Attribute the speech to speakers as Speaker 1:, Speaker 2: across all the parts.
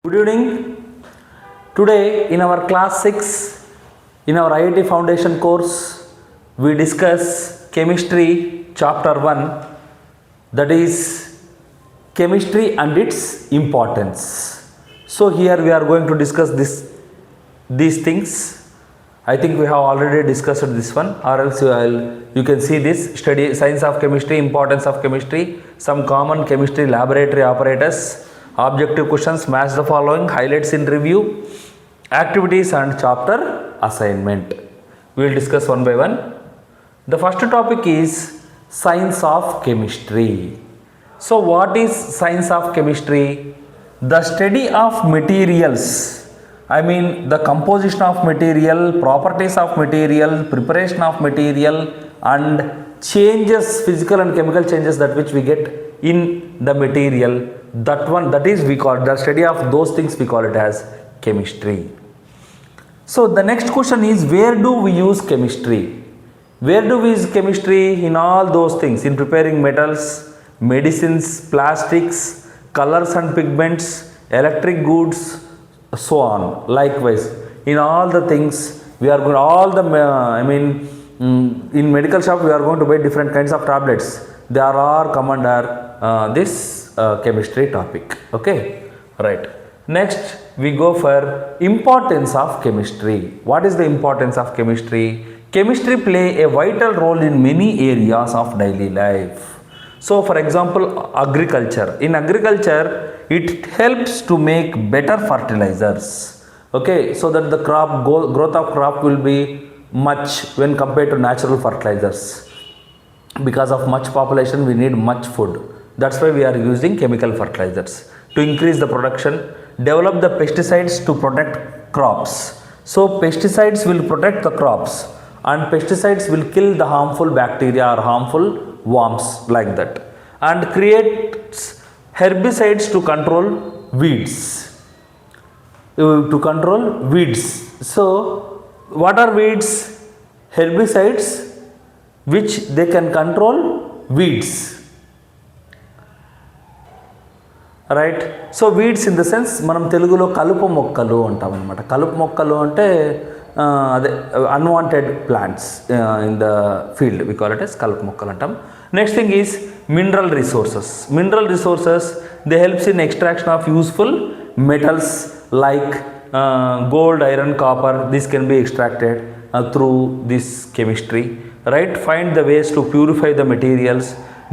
Speaker 1: Good evening. Today in our class 6 in our IIT Foundation course we discuss chemistry chapter 1, that is chemistry and its importance. So here we are going to discuss these things. I think we have already discussed this one, or else you can see this: study science of chemistry, importance of chemistry, some common chemistry laboratory apparatus, objective questions, match the following, highlights in review, activities and chapter assignment. We will discuss one by one. The first topic is science of chemistry. So what is science of chemistry? The study of materials. I mean the composition of material, properties of material, preparation of material and changes, physical and chemical changes that which we get in the material. That is we call the study of those things, we call it as chemistry. So the next question is, where do we use chemistry? Where do we use chemistry? In all those things, in preparing metals, medicines, plastics, colors and pigments, electric goods, so on. Likewise, in all the things we are going, all the in medical shop we are going to buy different kinds of tablets. They are all come under this chemistry topic. Okay, right. Next we go for importance of chemistry. What is the importance of chemistry? Chemistry play a vital role in many areas of daily life. So for example, agriculture. In agriculture, it helps to make better fertilizers. Okay, so that the growth of crop will be much when compared to natural fertilizers. Because of much population, we need much food. That's why we are using chemical fertilizers to increase the production. Develop the pesticides to protect crops. So pesticides will protect the crops, and pesticides will kill the harmful bacteria or harmful worms, like that, and creates herbicides to control weeds. So what are weeds? Herbicides which they can control weeds. Right. So weeds in the sense మనం తెలుగులో కలుపు మొక్కలు అంటాం అనమాట. కలుపు మొక్కలు అంటే అదే unwanted plants in the field, we call it as కలుపు మొక్కలు అంటాం. Next thing is mineral resources. Mineral resources they helps in extraction of useful metals like gold, iron, copper. This can be extracted through this chemistry, right? Find the ways to purify the materials,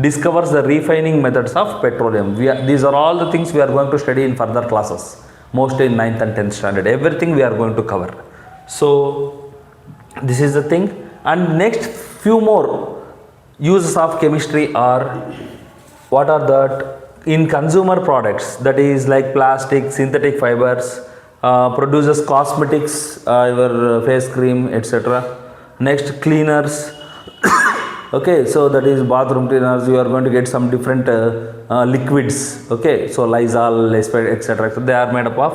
Speaker 1: discovers the refining methods of petroleum. These are all the things we are going to study in further classes, mostly in 9th and 10th standard. Everything we are going to cover. So this is the thing. And next few more uses of chemistry are, what are that? In consumer products, that is like plastic, synthetic fibers, produces cosmetics, your face cream, etc. Next, cleaners. Okay, so that is bathroom cleaners. You are going to get some different liquids. Okay, so Lysol, etc. So they are made up of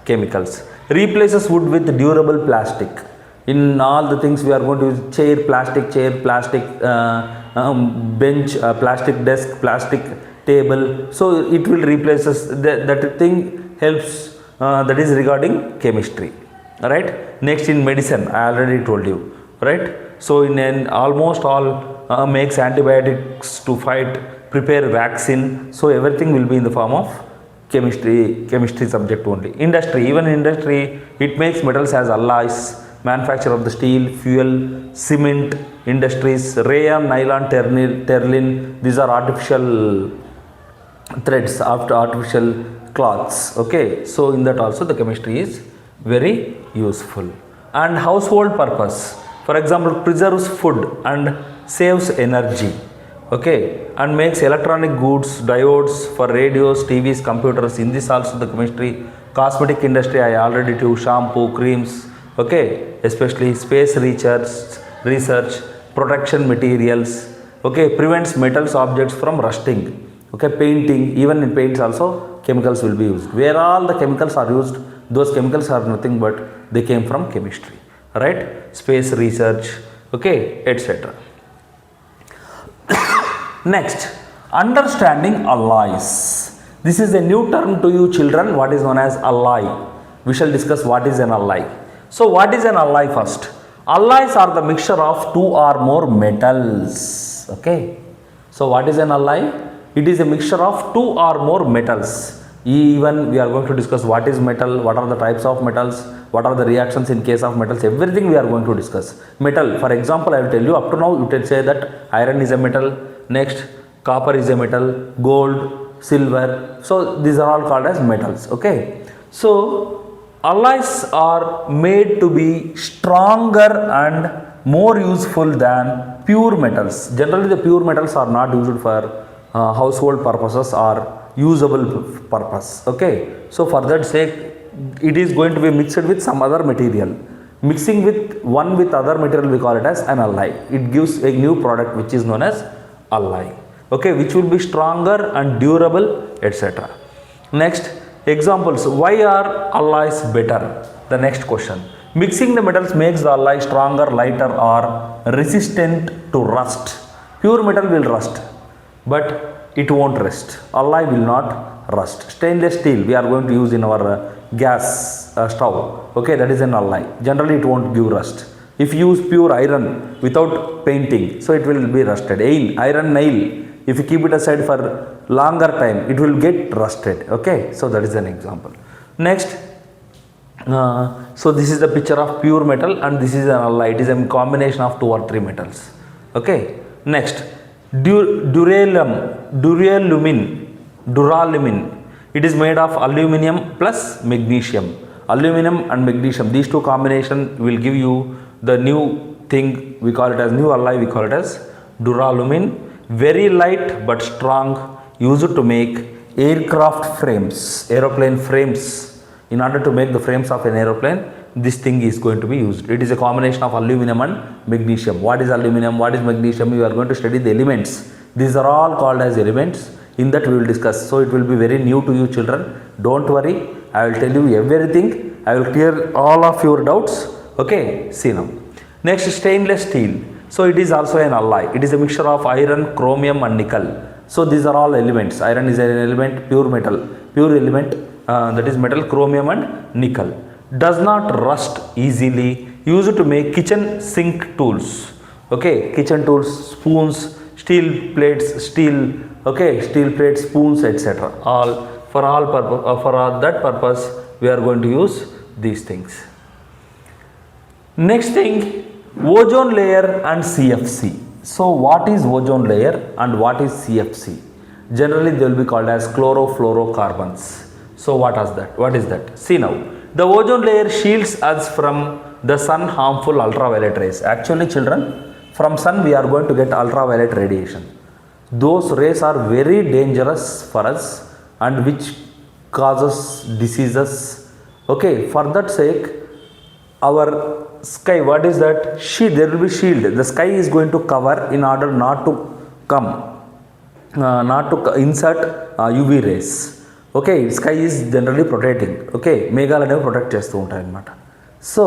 Speaker 1: chemicals. Replaces wood with durable plastic. In all the things we are going to use plastic bench, plastic desk, plastic table. So it will replace us. That thing helps. That is regarding chemistry, right? Next, in medicine, I already told you, right? So in almost all makes antibiotics to prepare vaccine. So everything will be in the form of chemistry subject only. Industry, even in industry, it makes metals as alloys, manufacture of the steel, fuel, cement industries, rayon, nylon, terlin. These are artificial threads, artificial cloths. Okay, so in that also the chemistry is very useful. And household purpose, for example, preserves food and saves energy. Okay, and makes electronic goods, diodes for radios, TVs, computers. In this also the chemistry. Cosmetic industry, I already do shampoo, creams. Okay, especially space research, protection materials. Okay, prevents metals objects from rusting. Okay, painting, even in paints also chemicals will be used. Where all the chemicals are used, those chemicals are nothing but they came from chemistry, right? Space research, okay, etc. Next, understanding alloys. This is a new term to you children, what is known as alloy. We shall discuss what is an alloy. So what is an alloy first? Alloys are the mixture of two or more metals. Okay. So what is an alloy? It is a mixture of two or more metals. Even we are going to discuss what is metal, what are the types of metals, what are the reactions in case of metals, everything we are going to discuss. Metal, for example, I will tell you, up to now you can say that iron is a metal, next copper is a metal, gold, silver. So these are all called as metals. Okay. So alloys are made to be stronger and more useful than pure metals. Generally the pure metals are not used for household purposes or usable purpose. Okay. So for that sake it is going to be mixed with some other material. Mixing with one with other material, we call it as an alloy. It gives a new product which is known as alloy. Okay, which will be stronger and durable, etc. Next, examples. Why are alloys better? The next question. Mixing the metals makes the alloy stronger, lighter or resistant to rust. Pure metal will rust, but it won't rust. Alloy will not rust. Stainless steel we are going to use in our gas stove. Okay, that is an alloy. Generally it won't give rust. If you use pure iron without painting, so it will be rusted. Iron nail, if you keep it aside for longer time, it will get rusted. Okay, so that is an example. Next, so this is the picture of pure metal and this is an alloy. It is a combination of two or three metals. Okay. Next, duralumin. It is made of aluminum plus magnesium. Aluminum and magnesium, these two combination will give you the new thing. We call it as new alloy. We call it as duralumin. Very light but strong, used to make aircraft frames, aeroplane frames. In order to make the frames of an aeroplane, this thing is going to be used. It is a combination of aluminum and magnesium. What is aluminum? What is magnesium? You are going to study the elements. These are all called as elements. In that we will discuss. So it will be very new to you children. Don't worry. I will tell you everything. I will clear all of your doubts. Okay. See now. Next, stainless steel. So it is also an alloy. It is a mixture of iron, chromium and nickel. So these are all elements. Iron is an element, pure metal, pure element, that is metal, chromium and nickel. Does not rust easily. Used to make kitchen sink tools. Okay, kitchen tools, spoons, steel plates, steel plates, spoons, etc. All for that purpose we are going to use these things. Next thing, ozone layer and CFC. So what is ozone layer and what is CFC? Generally they will be called as chlorofluorocarbons. So what is that? See now, the ozone layer shields us from the sun harmful ultraviolet rays. Actually children, from sun we are going to get ultraviolet radiation. Those rays are very dangerous for us and which causes diseases. Okay, for that sake our sky, what is that? There will be shield. The sky is going to cover in order not to insert UV rays. Okay, sky is generally protecting. Okay, megalanevi protect chestu untayi annamata. So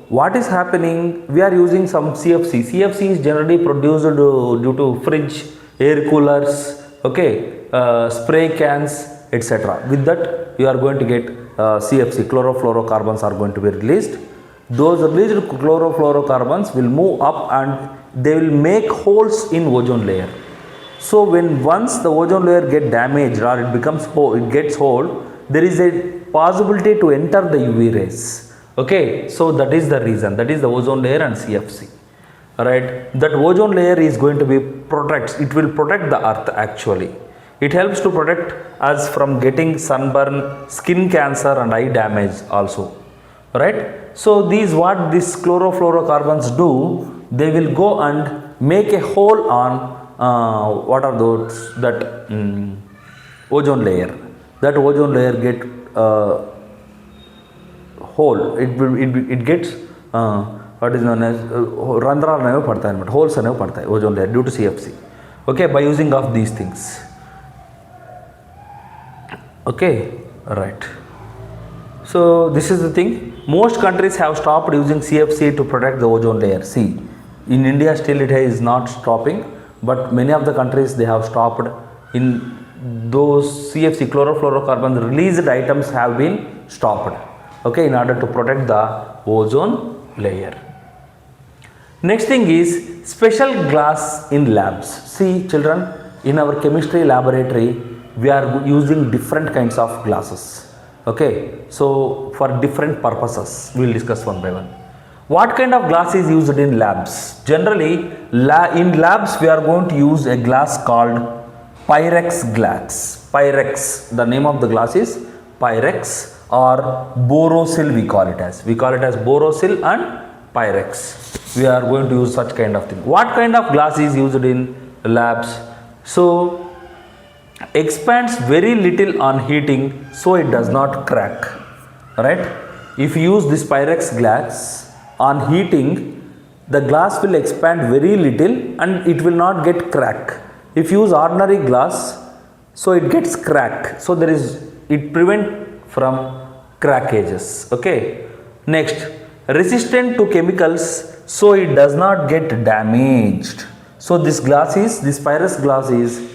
Speaker 1: what is happening? We are using some CFC. CFC is generally produced due to fridge, air coolers, okay, spray cans, etc. With that you are going to get CFC, chlorofluorocarbons are going to be released. Those released chlorofluorocarbons will move up and they will make holes in ozone layer. So once the ozone layer get damaged or it gets hole, there is a possibility to enter the UV rays. Okay, so that is the reason. That is the ozone layer and CFC. Alright, that ozone layer is going to be it will protect the earth actually. It helps to protect us from getting sunburn, skin cancer and eye damage also. Right? So what these chlorofluorocarbons do, they will go and make a hole on what are those, that ozone layer. That ozone layer get hole. It gets what is known as randra aneve padtayi, holes aneve padtayi ozone layer due to CFC. Okay, by using of these things. Okay, right. So this is the thing. Most countries have stopped using CFC to protect the ozone layer. See, in India still it is not stopping, but many of the countries they have stopped. In those CFC chlorofluorocarbons released items have been stopped, okay, in order to protect the ozone layer. Next thing is special glass in labs. See children, in our chemistry laboratory we are using different kinds of glasses, okay, so for different purposes we will discuss one by one. What kind of glass is used in labs? Generally in labs we are going to use a glass called Pyrex glass. Pyrex, the name of the glass is Pyrex or Borosil we call it as. We call it as Borosil and Pyrex. We are going to use such kind of thing. What kind of glass is used in labs? So expands very little on heating, so it does not crack, right? If you use this Pyrex glass on heating, the glass will expand very little and it will not get crack. If you use ordinary glass, so it gets crack, so it prevent from crackages, okay. Next, resistant to chemicals, so it does not get damaged. So this Pyrex glass is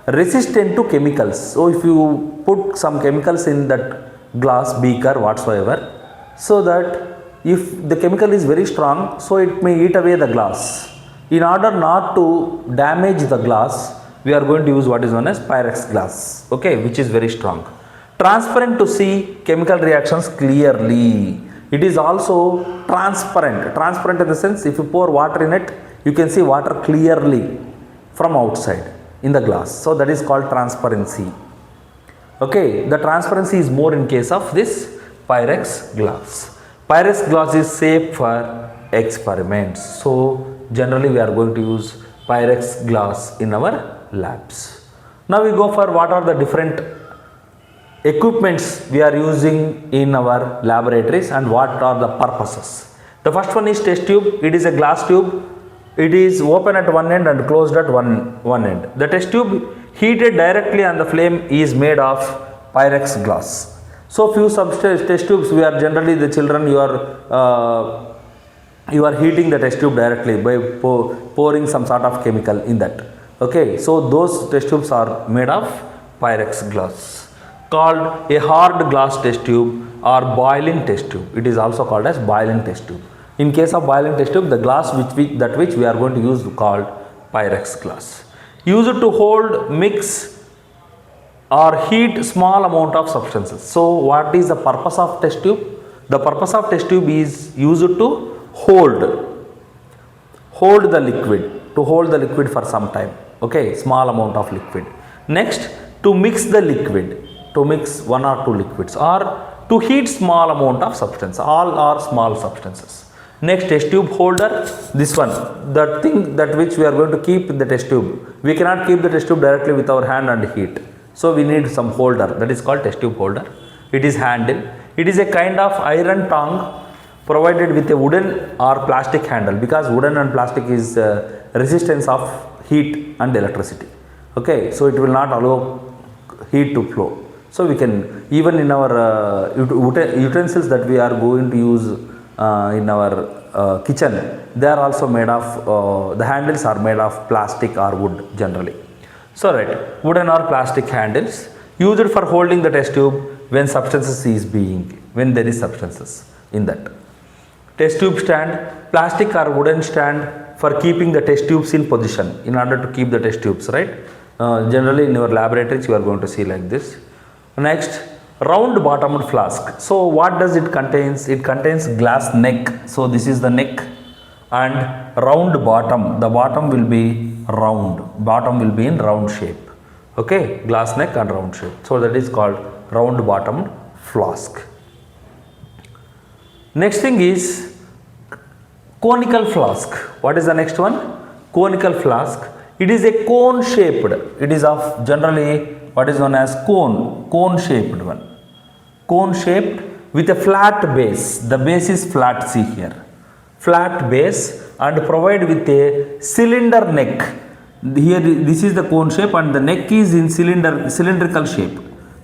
Speaker 1: resistant to chemicals. So if you put some chemicals in that glass beaker whatsoever, so that if the chemical is very strong, so it may eat away the glass. In order not to damage the glass, we are going to use what is known as Pyrex glass, okay, which is very strong. Transparent to see chemical reactions clearly. It is also transparent. Transparent in the sense, if you pour water in it, you can see water clearly from outside in the glass. So that is called transparency. Okay, the transparency is more in case of this Pyrex glass. Pyrex glass is safe for experiments. So generally we are going to use Pyrex glass in our labs. Now we go for what are the different equipments we are using in our laboratories and what are the purposes. The first one is test tube. It is a glass tube. It is open at one end and closed at one end. The test tube heated directly on the flame is made of Pyrex glass. So few test tubes we are generally the children you are heating the test tube directly by pouring some sort of chemical in that. Okay, so those test tubes are made of Pyrex glass, called a hard glass test tube or boiling test tube. It is also called as boiling test tube. In case of boiling test tube, the glass which we are going to use called Pyrex glass. Used to hold, mix or heat small amount of substances. So what is the purpose of test tube? The purpose of test tube is used to hold the liquid for some time, okay, small amount of liquid. Next, to mix the liquid, to mix one or two liquids, or to heat small amount of substance. All are small substances. Next, test tube holder, this one, the thing that which we are going to keep in the test tube. We cannot keep the test tube directly with our hand and heat, so we need some holder, that is called test tube holder. It is handle. It is a kind of iron tongue provided with a wooden or plastic handle, because wooden and plastic is resistance of heat and electricity, okay, so it will not allow heat to flow. So we can, even in our utensils that we are going to use in our kitchen, they are also made of, the handles are made of plastic or wood generally. So right, wooden or plastic handles used for holding the test tube when when there is substances in that. Test tube stand, plastic or wooden stand for keeping the test tubes in position, in order to keep the test tubes, right. Generally in your laboratories you are going to see like this. Next, round bottomed flask. So what does it contains? It contains glass neck. So this is the neck and round bottom. The bottom will be round. Bottom will be in round shape. Okay, glass neck and round shape. So that is called round bottomed flask. Next thing is conical flask. What is the next one? Conical flask. It is a cone shaped. It is of generally what is known as cone shaped one. Cone shaped with a flat base. The base is flat, see here. Flat base and provide with a cylinder neck. Here this is the cone shape and the neck is in cylindrical shape.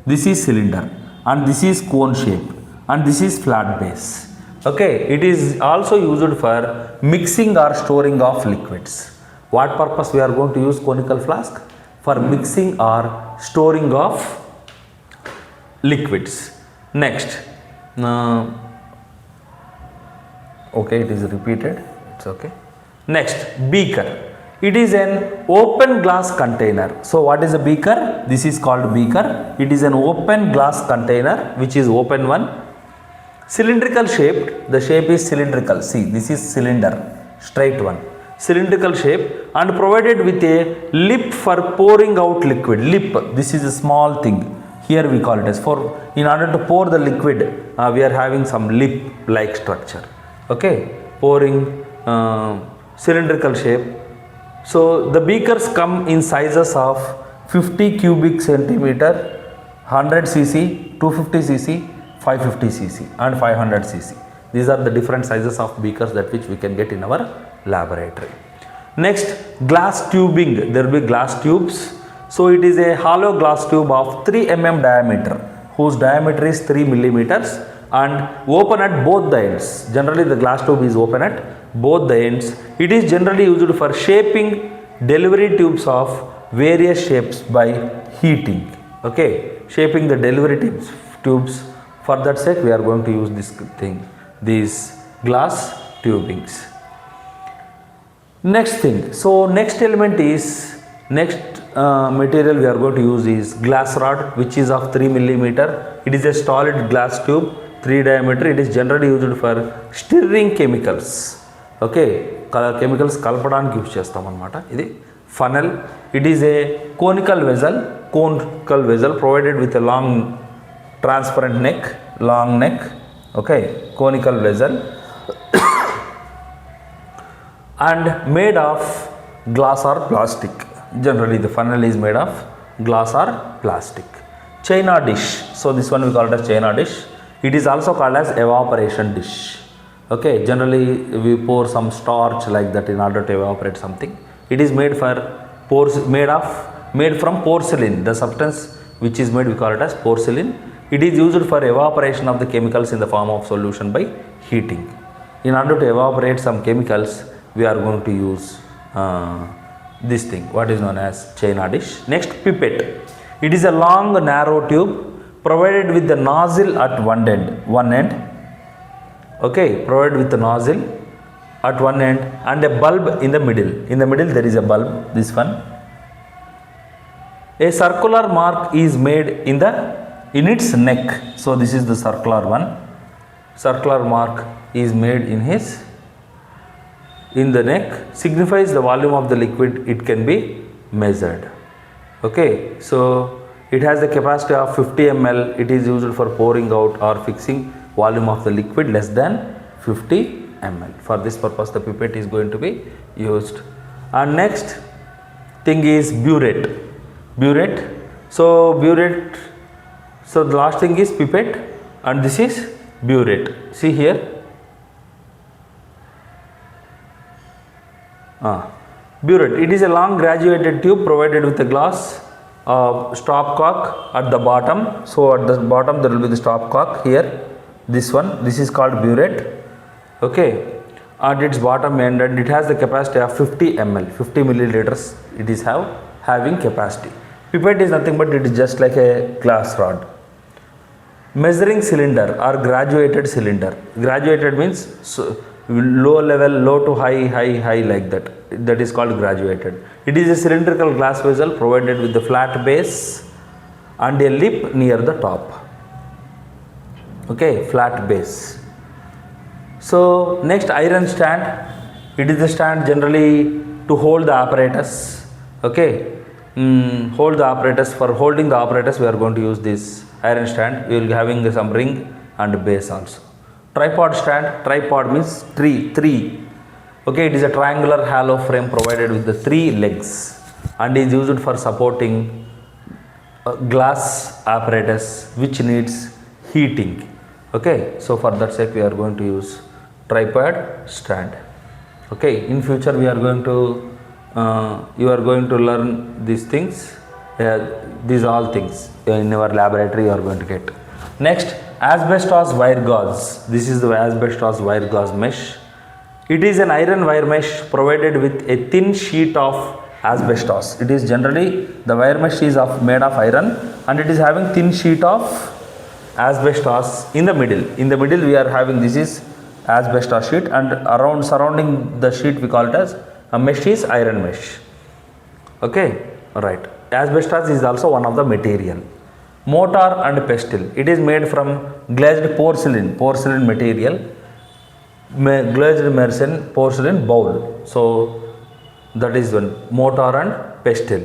Speaker 1: This is cylinder and this is cone shape and this is flat base. Okay, it is also used for mixing or storing of liquids. What purpose we are going to use conical flask? For mixing or storing of liquids. Next, okay, it is repeated, it's okay. Next, beaker. It is an open glass container. So what is a beaker? This is called beaker. It is an open glass container which is open one, cylindrical shaped. The shape is cylindrical. See, this is cylinder, straight one, cylindrical shape, and provided with a lip for pouring out liquid. Lip, this is a small thing. Here we call it as for, in order to pour the liquid, we are having some lip like structure. Okay, pouring, cylindrical shape. So the beakers come in sizes of 50 cubic centimeter, 100 cc, 250 cc, 550 cc and 500 cc. These are the different sizes of beakers that which we can get in our laboratory. Next, glass tubing. There will be glass tubes. So it is a hollow glass tube of 3 mm diameter, whose diameter is 3 millimeters and open at both the ends. Generally the glass tube is open at both the ends. It is generally used for shaping delivery tubes of various shapes by heating. Okay, shaping the delivery tubes. For that sake we are going to use this thing, these glass tubings. Next thing, so next element is, next material we are going to use is glass rod, which is of 3 millimeter. It is a solid glass tube, 3 diameter. It is generally used for stirring chemicals. Okay, chemicals కలపడానికి use చేస్తాం అన్నమాట. ఇది funnel. It is a conical vessel provided with a long transparent neck, long neck. Okay, conical vessel and made of glass or plastic. Generally the funnel is made of glass or plastic. China dish. So this one we call it as China dish. It is also called as evaporation dish. Okay, generally we pour some starch like that in order to evaporate something. It is made from porcelain. The substance which is made, we call it as porcelain. It is used for evaporation of the chemicals in the form of solution by heating. In order to evaporate some chemicals, we are going to use this thing, what is known as China dish. Next, pipette. It is a long narrow tube provided with the nozzle at one end. Okay, provided with the nozzle at one end and a bulb in the middle. In the middle there is a bulb, this one. A circular mark is made in its neck. So this is the circular one. Circular mark is made in the neck, signifies the volume of the liquid it can be measured. Okay, so it has the capacity of 50 ml. It is used for pouring out or fixing volume of the liquid less than 50 ml. For this purpose the pipette is going to be used. And next thing is burette. So the last thing is pipette and this is burette. See here, burette. It is a long graduated tube provided with a glass stopcock at the bottom. So at the bottom there will be the stopcock here. This one, this is called burette. Okay, at its bottom end, and it has the capacity of 50 ml, 50 milliliters. It is having capacity. Pipette is nothing but it is just like a glass rod. Measuring cylinder or graduated cylinder. Graduated means low level, low to high like that. That is called graduated. It is a cylindrical glass vessel provided with the flat base and a lip near the top. Okay, flat base. So next, iron stand. It is the stand generally to hold the apparatus. Okay, hold the apparatus. For holding the apparatus we are going to use this iron stand. We will be having some ring and base also. Tripod stand. Tripod means three. Okay, it is a triangular hollow frame provided with the 3 legs and is used for supporting glass apparatus which needs heating. Okay, so for that sake we are going to use tripod stand. Okay, in future we are going to you are going to learn these things, these all things in our laboratory you are going to get. Next, asbestos wire gauze. This is the asbestos wire gauze mesh. It is an iron wire mesh provided with a thin sheet of asbestos. It is generally the wire mesh is made of iron and it is having thin sheet of asbestos in the middle. In the middle we are having this is asbestos sheet, and around surrounding the sheet we call it as a mesh is iron mesh. Okay, right. Asbestos is also one of the material. Mortar and pestle. It is made from glazed porcelain material, glazed mersenne porcelain bowl. So that is one, mortar and pestle.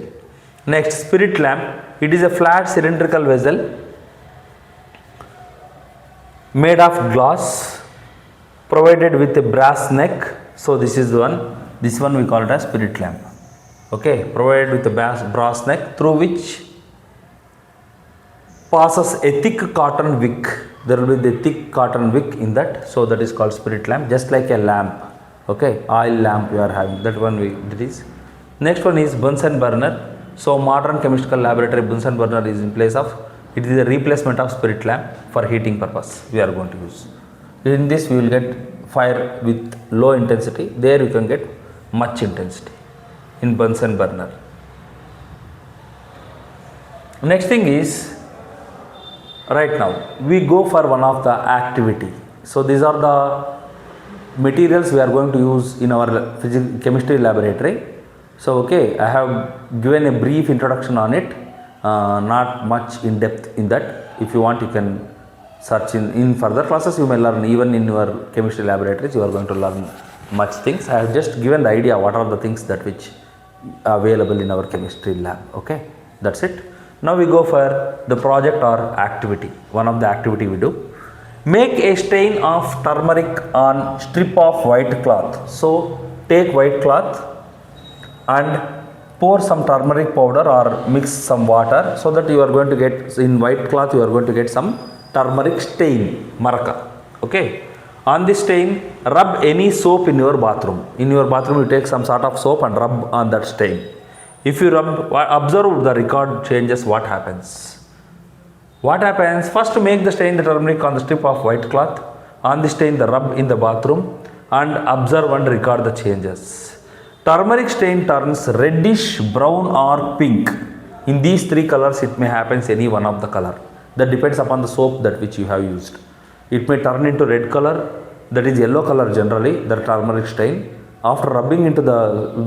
Speaker 1: Next, spirit lamp. It is a flat cylindrical vessel made of glass, provided with a brass neck. So this is the one. This one we call it as spirit lamp. Okay, provided with a brass neck through which passes a thick cotton wick. There will be the thick cotton wick in that. So that is called spirit lamp, just like a lamp. Okay, oil lamp we are having. That one that is. Next one is Bunsen burner. So modern chemical laboratory Bunsen burner is in place of, it is a replacement of spirit lamp for heating purpose we are going to use. In this we will get fire with low intensity. There you can get much intensity in Bunsen burner. Next thing is, right now we go for one of the activity. So these are the materials we are going to use in our chemistry laboratory. So okay, I have given a brief introduction on it, not much in depth in that. If you want, you can search in further classes. You may learn, even in your chemistry laboratories you are going to learn much things. I have just given the idea what are the things that which are available in our chemistry lab. Okay, that's it. Now we go for the project or activity. One of the activity we do, make a stain of turmeric on strip of white cloth. So take white cloth and pour some turmeric powder or mix some water, so that you are going to get, in white cloth you are going to get some turmeric stain, maraka. Okay, on this stain rub any soap in your bathroom. In your bathroom you take some sort of soap and rub on that stain. If you rub, observe the record changes, what happens. What happens, first make the stain the turmeric on the strip of white cloth, on the stain the rub in the bathroom, and observe and record the changes. Turmeric stain turns reddish, brown or pink. In these three colors it may happen any one of the color. That depends upon the soap that which you have used. It may turn into red color, that is yellow color generally, the turmeric stain. After rubbing into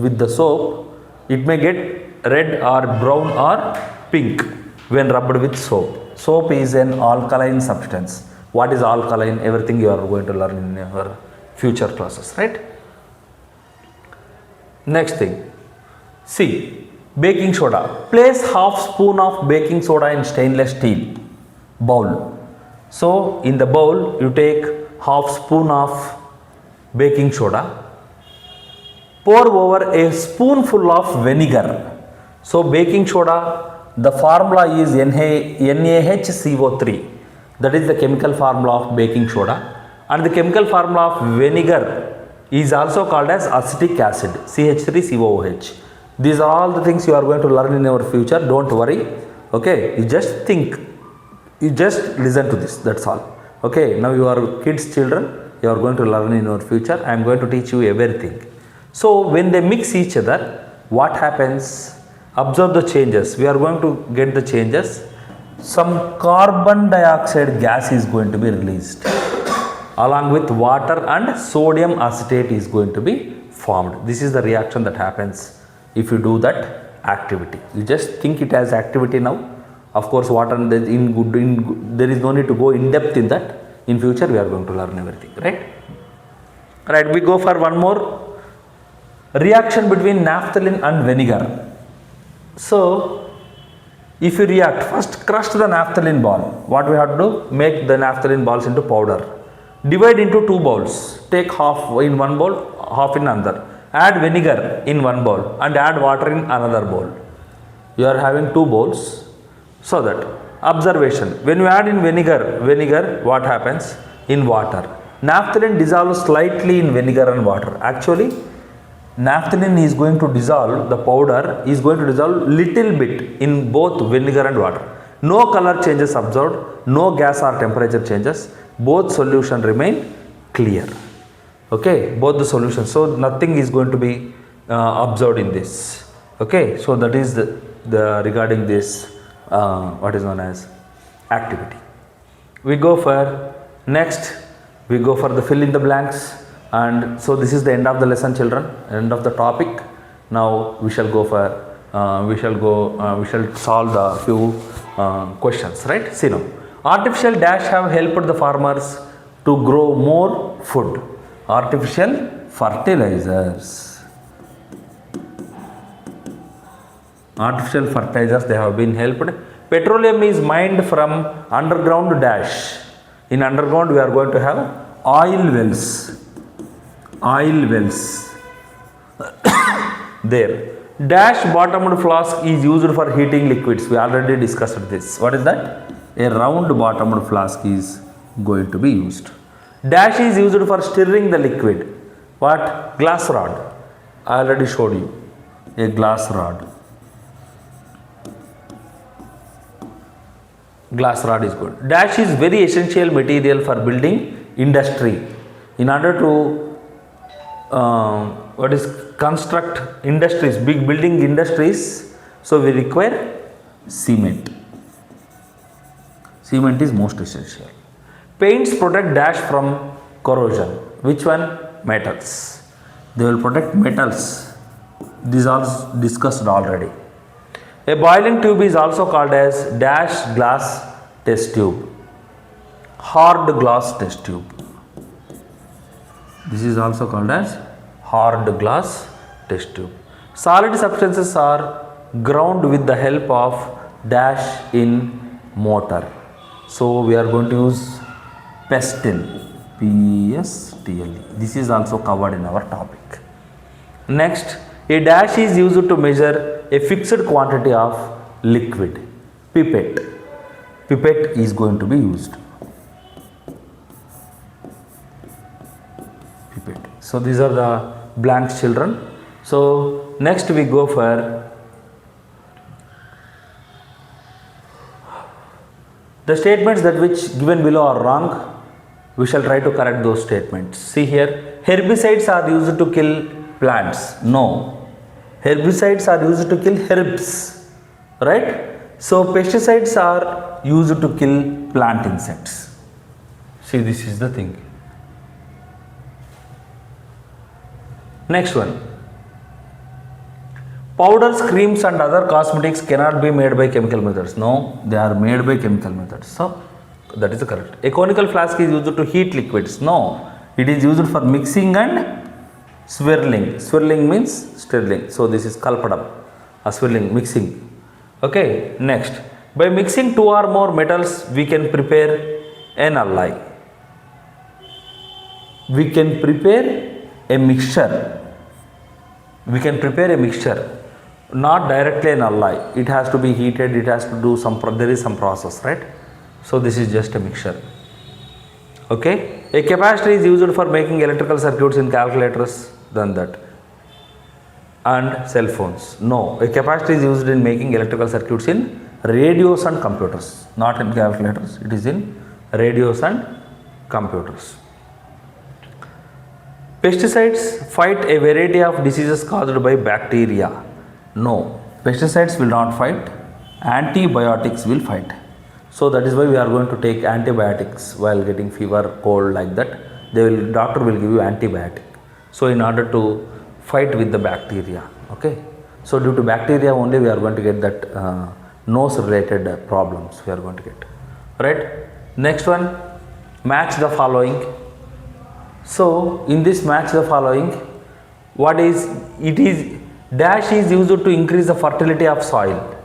Speaker 1: with the soap, it may get red or brown or pink when rubbed with soap. Soap is an alkaline substance. What is alkaline? Everything you are going to learn in your future classes, right? Next thing, see, baking soda. Place half spoon of baking soda in stainless steel bowl. So in the bowl you take half spoon of baking soda, pour over a spoonful of vinegar. So baking soda, the formula is NaHCO3. That is the chemical formula of baking soda. And the chemical formula of vinegar is also called as acetic acid, CH3COOH. These are all the things you are going to learn in your future. Don't worry. Okay, you just think, you just listen to this, that's all. Okay, now you are kids, children, you are going to learn in your future. I am going to teach you everything. So when they mix each other, what happens? Observe the changes. We are going to get the changes. Some carbon dioxide gas is going to be released. Along with water and sodium acetate is going to be formed. This is the reaction that happens if you do that activity. You just think it as activity now. Of course, water there is no need to go in depth in that. In future, we are going to learn everything, right? Right. We go for one more reaction between naphthalene and vinegar. So, if you react, first crush the naphthalene ball. What we have to do? Make the naphthalene balls into powder. Divide into two bowls. Take half in one bowl, half in another. Add vinegar in one bowl and add water in another bowl. You are having two bowls. So that, observation, when you add in vinegar, what happens? In water. Naphthalene dissolves slightly in vinegar and water. Actually, naphthalene is going to dissolve, the powder is going to dissolve little bit in both vinegar and water. No color changes observed, no gas or temperature changes. Both solution remain clear. Okay, both the solutions. So nothing is going to be observed in this. Okay, so that is the regarding this what is known as activity. We go for next, we go for the fill in the blanks, and so this is the end of the lesson, children, end of the topic. Now we shall go for we shall solve the few questions, right? See now, artificial dash have helped the farmers to grow more food. Artificial fertilizers. Artificial fertilizers, they have been helped. Petroleum is mined from underground dash. In underground we are going to have oil wells. Oil wells. There. Dash bottomed flask is used for heating liquids. We already discussed this. What is that? A round bottomed flask is going to be used. Dash is used for stirring the liquid. What? Glass rod. I already showed you. A glass rod. Glass rod is good. Dash is very essential material for building industry. In order to construct industries, big building industries, so we require cement. Cement is most essential. Paints protect dash from corrosion. Which one? Metals. They will protect metals. These are discussed already. A boiling tube is also called as dash glass test tube. Hard glass test tube. This is also called as hard glass test tube. Solid substances are ground with the help of dash in mortar. So we are going to use pestle. P-S-T-L-E. This is also covered in our topic. Next, a dash is used to measure a fixed quantity of liquid. Pipette. Pipette is going to be used. Pipette. So these are the blanks, children. So next we go for the statements that which given below are wrong. We shall try to correct those statements. See here, herbicides are used to kill plants. No, herbicides are used to kill herbs, right? So pesticides are used to kill plant insects. See, this is the thing. Next one. Powders, creams and other cosmetics cannot be made by chemical methods. No, they are made by chemical methods. So that is correct. A conical flask is used to heat liquids. No, it is used for mixing and swirling. Swirling means stirring. So this is kalpadam, a swirling, mixing. Okay, next. By mixing two or more metals, we can prepare an alloy. We can prepare a mixture. We can prepare a mixture, not directly an alloy. It has to be heated, it has to do some, there is some process, right? So this is just a mixture. Okay, a capacitor is used for making electrical circuits in calculators, than that, and cell phones. No, a capacitor is used in making electrical circuits in radios and computers, not in calculators. It is in radios and computers. Pesticides fight a variety of diseases caused by bacteria. No, pesticides will not fight, antibiotics will fight. So that is why we are going to take antibiotics while getting fever, cold, like that. Doctor will give you antibiotic. So in order to fight with the bacteria, okay. So due to bacteria only we are going to get that nose related problems we are going to get, right. Next one, match the following. So in this match the following, what is it is dash is used to increase the fertility of soil.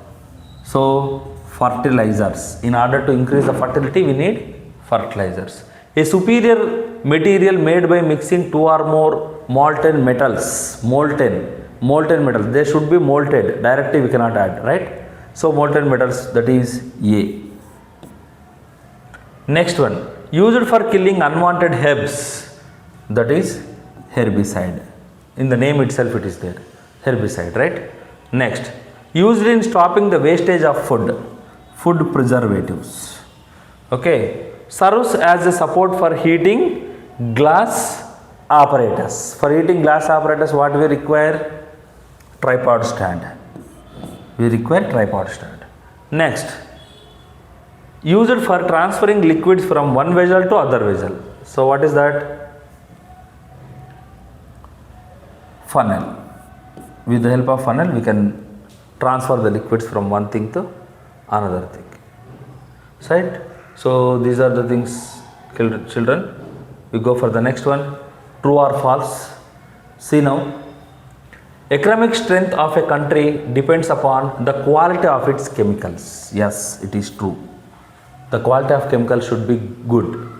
Speaker 1: So fertilizers, in order to increase the fertility we need fertilizers. A superior material made by mixing two or more molten metals, molten metals, they should be molted, directly we cannot add, right. So molten metals, that is A. Next one, used for killing unwanted herbs, that is herbicide. In the name itself it is there, herbicide, right. Next, used in stopping the wastage of food preservatives. Okay, serves as a support for heating glass apparatus. For heating glass apparatus, what we require? Tripod stand. We require tripod stand. Next, used for transferring liquids from one vessel to other vessel. So what is that? Funnel. With the help of funnel, we can transfer the liquids from one thing to another thing. Right? So these are the things, children. We go for the next one. True or false? See now. Economic strength of a country depends upon the quality of its chemicals. Yes, it is true. The quality of chemicals should be good.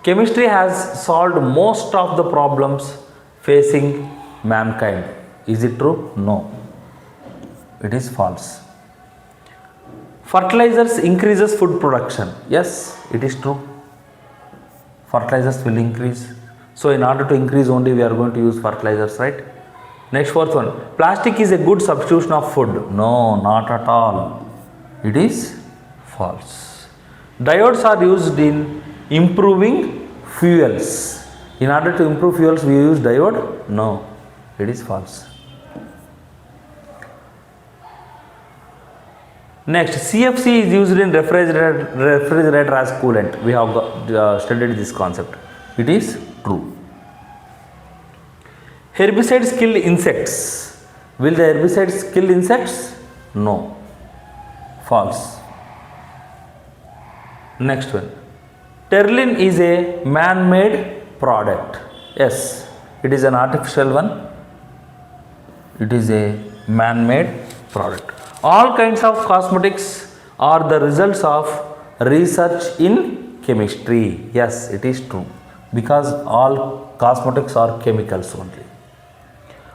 Speaker 1: Chemistry has solved most of the problems facing mankind. Is it true? No. It is false. Fertilizers increases food production. Yes, it is true. Fertilizers will increase. So in order to increase only we are going to use fertilizers, right? Next, fourth one. Plastic is a good substitution of food. No, not at all. It is false. Diodes are used in improving fuels. In order to improve fuels, we use diode? No, it is false. Next, CFC is used in refrigerator as coolant. We have studied this concept. It is true. Herbicides kill insects. Will the herbicides kill insects? No. False. Next one. Terlin is a man-made product. Yes, it is an artificial one. It is a man-made product. All kinds of cosmetics are the results of research in chemistry. Yes, it is true. Because all cosmetics are chemicals only.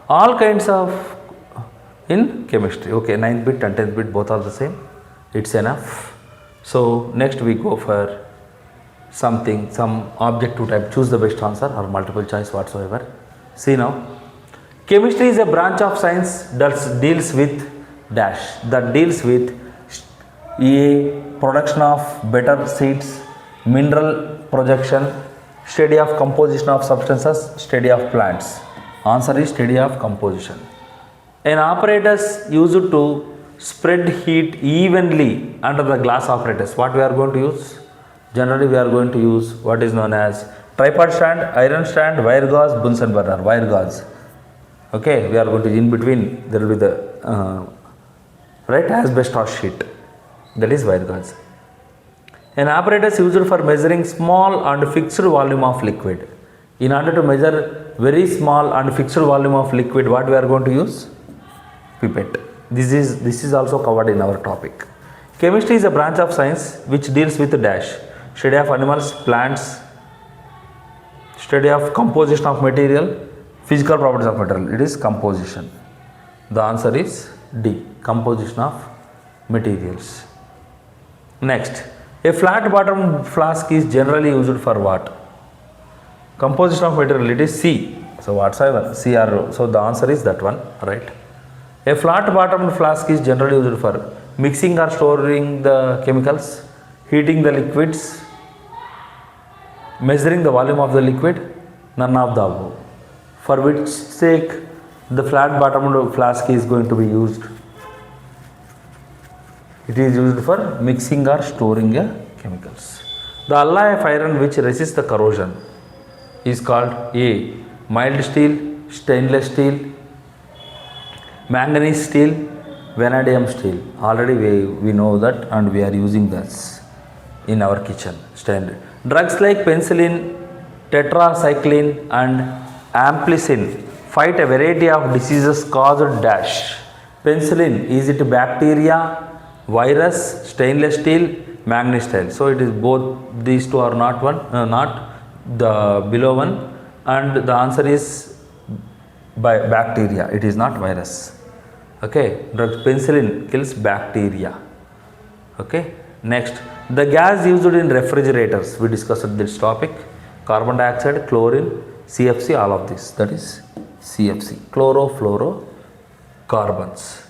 Speaker 1: All kinds of in chemistry. Okay, 9th bit and 10th bit both are the same. It's enough. So next we go for something, some objective type. Choose the best answer or multiple choice whatsoever. See now. Chemistry is a branch of science that deals with dash. That deals with a production of better seeds, mineral projection, study of composition of substances, study of plants. Answer is study of composition. An apparatus used to spread heat evenly under the glass apparatus. What we are going to use? Generally we are going to use what is known as tripod stand, iron stand, wire gauze, Bunsen burner, wire gauze. Okay, we are going to in between there will be the right asbestos sheet, that is wire gauze. An apparatus used for measuring small and fixed volume of liquid. In order to measure very small and fixed volume of liquid, what we are going to use? Pipette. This is also covered in our topic. Chemistry is a branch of science which deals with dash. Study of animals, plants, study of composition of material, physical properties of material. It is composition. The answer is D. Composition of materials. Next, a flat bottom flask is generally used for what? Composition of material, it is C. So whatsoever, C or O. So the answer is that one, right? A flat bottomed flask is generally used for mixing or storing the chemicals, heating the liquids, measuring the volume of the liquid, none of the above. For which sake the flat bottomed flask is going to be used? It is used for mixing or storing chemicals. The alloy of iron which resists the corrosion is called A. Mild steel, stainless steel, manganese steel, vanadium steel. Already we know that and we are using this in our kitchen. Standard. Drugs like penicillin, tetracycline and ampicillin fight a variety of diseases caused dash. Penicillin, is it bacteria, virus, stainless steel, manganese steel? So it is both these two are not one, not the below one, and the answer is by bacteria. It is not virus. Okay, drug penicillin kills bacteria. Okay, next, the gas used in refrigerators. We discussed this topic. Carbon dioxide, chlorine, CFC, all of this. That is CFC, chlorofluorocarbons.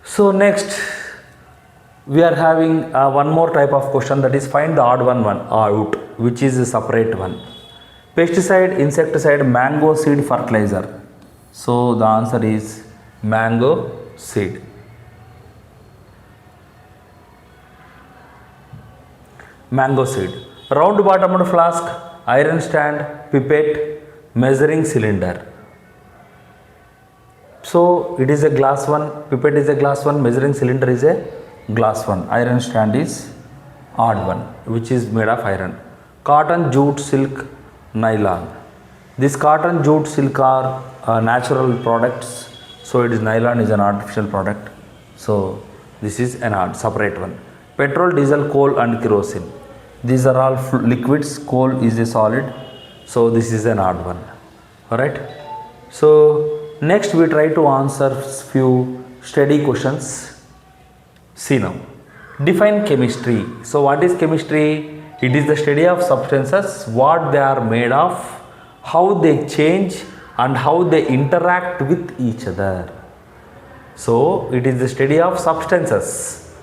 Speaker 1: So next, we are having one more type of question, that is find the odd one out, which is a separate one. Pesticide, insecticide, mango seed fertilizer. So the answer is Mango seed. Mango seed. Round bottomed flask, iron stand, pipette, measuring cylinder. So it is a glass one, pipette is a glass one, measuring cylinder is a glass one, iron stand is odd one, which is made of iron. Cotton, jute, silk, nylon. This cotton, jute, silk are natural products. So it is nylon is an artificial product. So this is an odd separate one. Petrol, diesel, coal and kerosene. These are all liquids. Coal is a solid. So this is an odd one. Alright. So next we try to answer few study questions. See now. Define chemistry. So what is chemistry? It is the study of substances, what they are made of, how they change and how they interact with each other. So it is the study of substances.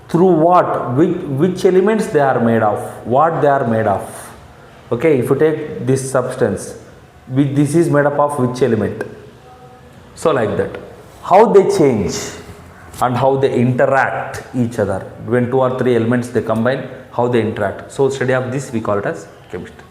Speaker 1: Through what, which elements they are made of, what they are made of. Okay, if you take this substance, this is made up of which element. So like that. How they change and how they interact each other. When two or three elements they combine, how they interact. So study of this we call it as chemistry.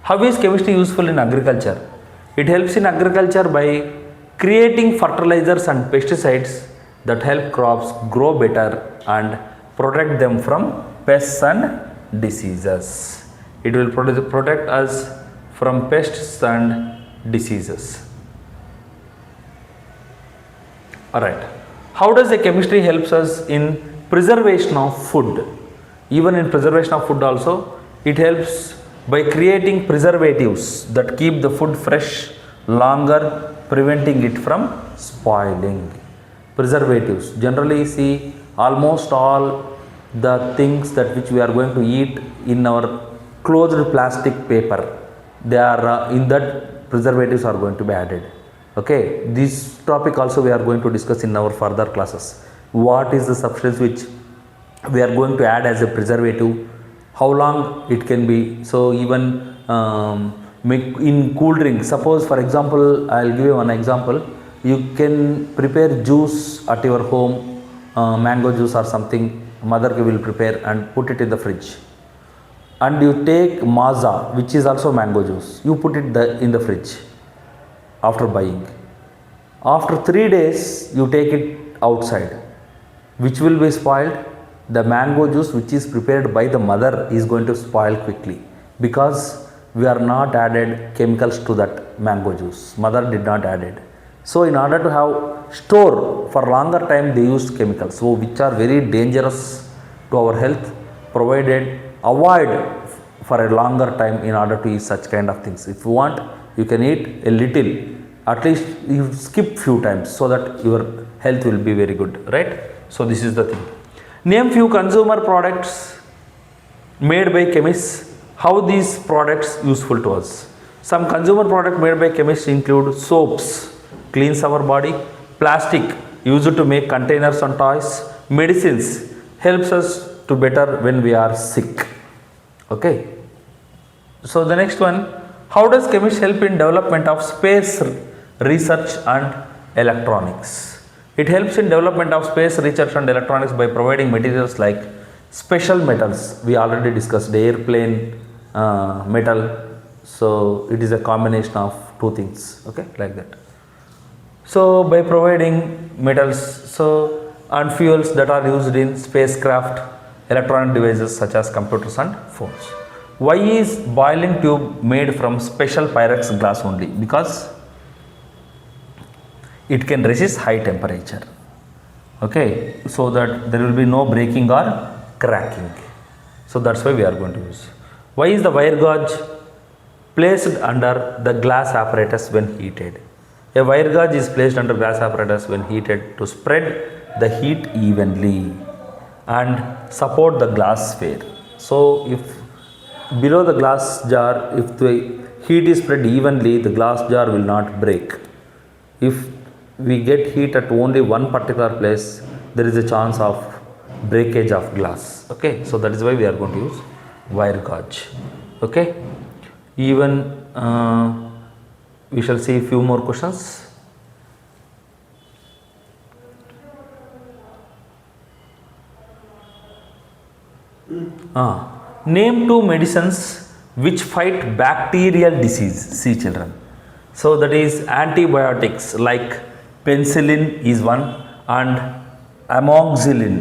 Speaker 1: How is chemistry useful in agriculture? It helps in agriculture by creating fertilizers and pesticides that help crops grow better and protect them from pests and diseases. It will protect us from pests and diseases. Alright. How does the chemistry helps us in preservation of food? Even in preservation of food also, it helps by creating preservatives that keep the food fresh longer, preventing it from spoiling. Preservatives. Generally see almost all the things that which we are going to eat in our closed plastic paper, they are in that preservatives are going to be added. Okay, this topic also we are going to discuss in our further classes. What is the substance which we are going to add as a preservative, how long it can be. So even in cool drinks, suppose for example, I will give you one example. You can prepare juice at your home, mango juice or something, mother will prepare and put it in the fridge. And you take Maaza, which is also mango juice, you put it in the fridge after buying. After 3 days, you take it outside. Which will be spoiled? The mango juice which is prepared by the mother is going to spoil quickly because we are not added chemicals to that mango juice. Mother did not add it. So in order to have store for longer time, they used chemicals, so which are very dangerous to our health, provided avoid for a longer time in order to eat such kind of things. If you want, you can eat a little, at least you skip few times so that your health will be very good, right? So this is the thing. Name few consumer products made by chemists. How these products useful to us? Some consumer product made by chemists include soaps, cleans our body, plastic used to make containers and toys, medicines helps us to better when we are sick. Okay. So the next one, how does chemistry help in development of space research and electronics? It helps in development of space research and electronics by providing materials like special metals. We already discussed airplane metal. So it is a combination of two things. Okay, like that. So by providing metals, and fuels that are used in spacecraft, electronic devices such as computers and phones. Why is boiling tube made from special Pyrex glass only? Because it can resist high temperature. Okay, so that there will be no breaking or cracking. So that's why we are going to use. Why is the wire gauge placed under the glass apparatus when heated? A wire gauge is placed under glass apparatus when heated to spread the heat evenly and support the glass sphere. So if below the glass jar, if the heat is spread evenly, the glass jar will not break. If we get heat at only one particular place, there is a chance of breakage of glass. Okay, so that is why we are going to use wire gauge. Okay, even we shall see few more questions. Name two medicines which fight bacterial disease. See children. So that is antibiotics like penicillin is one, and amoxicillin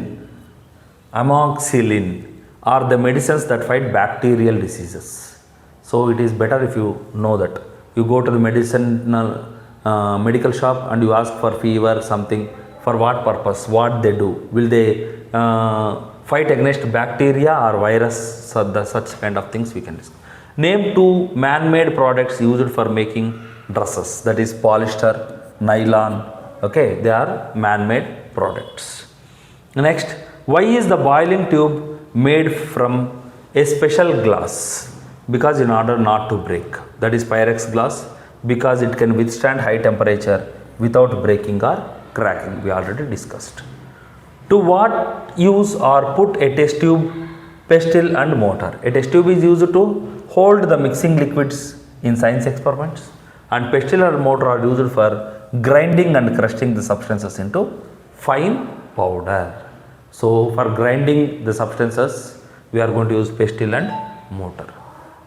Speaker 1: are the medicines that fight bacterial diseases. So it is better if you know that. You go to the medical shop and you ask for fever something. For what purpose? What they do? Will they fight against bacteria or virus? So such kind of things we can discuss. Name two man-made products used for making dresses. That is polyester, nylon. Okay, they are man-made products. Next, why is the boiling tube made from a special glass? Because in order not to break. That is Pyrex glass, because it can withstand high temperature without breaking or cracking. We already discussed. To what use are put a test tube, pestle and mortar? A test tube is used to hold the mixing liquids in science experiments, and pestle and mortar are used for grinding and crushing the substances into fine powder. So for grinding the substances, we are going to use pestle and mortar.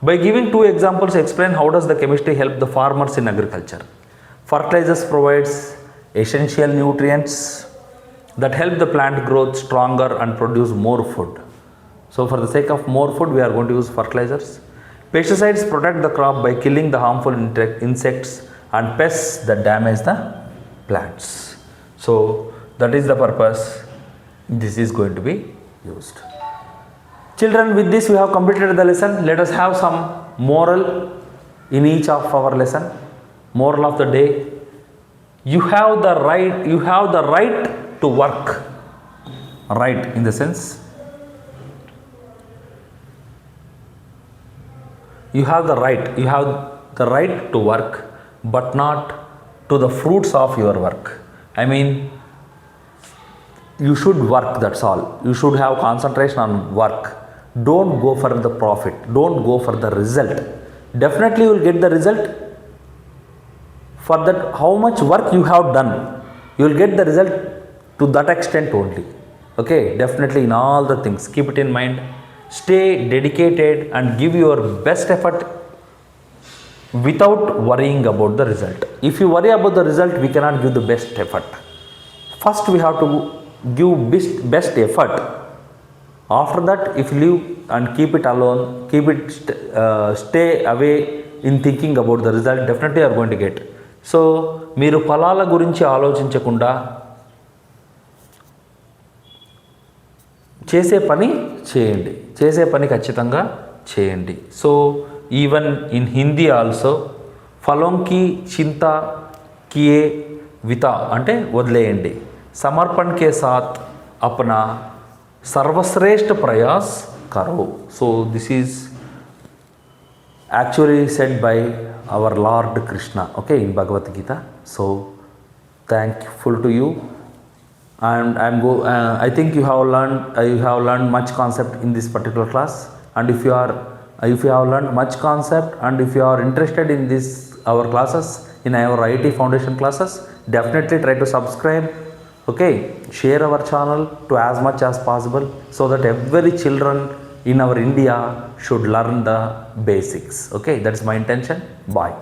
Speaker 1: By giving two examples, explain how does the chemistry help the farmers in agriculture. Fertilizers provides essential nutrients that help the plant growth stronger and produce more food. So for the sake of more food, we are going to use fertilizers. Pesticides protect the crop by killing the harmful insects and pests that damage the plants. So that is the purpose this is going to be used. Children, with this we have completed the lesson. Let us have some moral in each of our lesson. Moral of the day: you have the right to work. Right in the sense, you have the right to work, but not to the fruits of your work. I mean, you should work, that's all. You should have concentration on work. Don't go for the profit. Don't go for the result. Definitely you will get the result. For that, how much work you have done, you will get the result to that extent only. Okay, definitely in all the things, keep it in mind. Stay dedicated and give your best effort without worrying about the result. If you worry about the result, we cannot give the best effort. First we have to give best effort. After that, if you leave and keep it alone, stay away in thinking about the result, definitely you are going to get. So మీరు ఫలాల గురించి ఆలోచించకుండా చేసే పని చేయండి. చేసే పని ఖచ్చితంగా చేయండి. So even in Hindi also ఫలోంకి చింత కియే వితా అంటే వదిలేయండి. సమర్పణ కే సాత్ అప్నా सर्वश्रेष्ठ प्रयास करो. So this is actually said by our Lord Krishna, okay, in Bhagavad Gita. So thankful to you, and I think you have learned much concept in this particular class. And if you have learned much concept, and if you are interested in this our classes, in our IT foundation classes, definitely try to subscribe. Okay, share our channel to as much as possible, so that every children in our India should learn the basics. Okay, that's my intention. Bye.